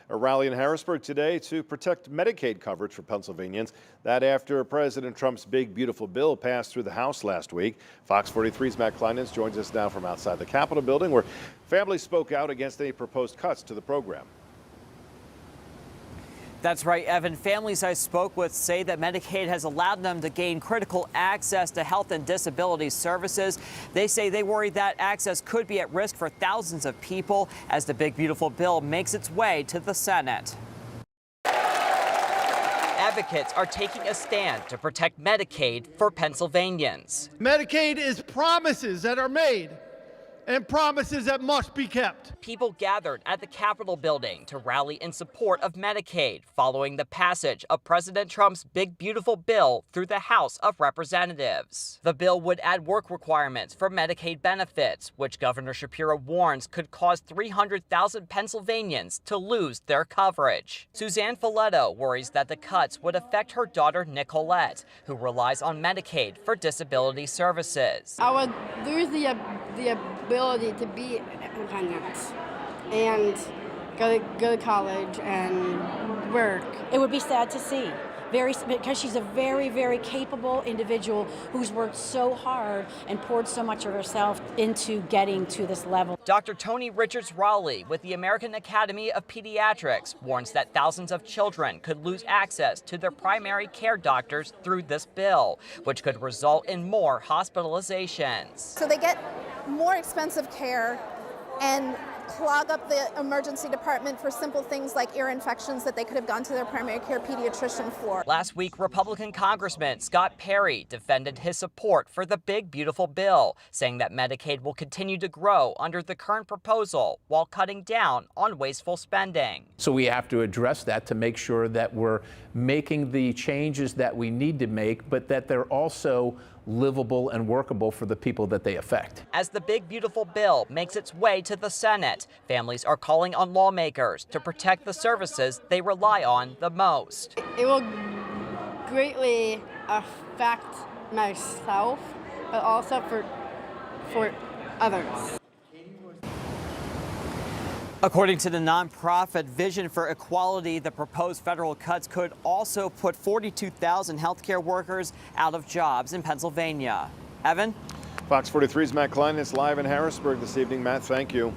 A rally in Harrisburg today to protect Medicaid coverage for Pennsylvanians. That after President Trump's big, beautiful bill passed through the House last week. Fox 43's Matt Kleinens joins us now from outside the Capitol building, where families spoke out against any proposed cuts to the program. That's right, Evan. Families I spoke with say that Medicaid has allowed them to gain critical access to health and disability services. They say they worry that access could be at risk for thousands of people as the big, beautiful bill makes its way to the Senate. Advocates are taking a stand to protect Medicaid for Pennsylvanians. Medicaid is promises that are made and promises that must be kept. People gathered at the Capitol building to rally in support of Medicaid following the passage of President Trump's big, beautiful bill through the House of Representatives. The bill would add work requirements for Medicaid benefits, which Governor Shapiro warns could cause 300,000 Pennsylvanians to lose their coverage. Suzanne Folletto worries that the cuts would affect her daughter Nicolette, who relies on Medicaid for disability services. I would lose the ability to be independent and go to college and work. It would be sad to see, because she's a very, very capable individual who's worked so hard and poured so much of herself into getting to this level. Dr. Tony Richards-Raleigh with the American Academy of Pediatrics warns that thousands of children could lose access to their primary care doctors through this bill, which could result in more hospitalizations. So they get more expensive care and clog up the emergency department for simple things like ear infections that they could have gone to their primary care pediatrician for. Last week, Republican Congressman Scott Perry defended his support for the big, beautiful bill, saying that Medicaid will continue to grow under the current proposal while cutting down on wasteful spending. So we have to address that to make sure that we're making the changes that we need to make, but that they're also livable and workable for the people that they affect. As the big, beautiful bill makes its way to the Senate, families are calling on lawmakers to protect the services they rely on the most. It will greatly affect myself, but also for others. According to the nonprofit Vision for Equality, the proposed federal cuts could also put 42,000 healthcare workers out of jobs in Pennsylvania. Evan? Fox 43's Matt Kleinens live in Harrisburg this evening. Matt, thank you.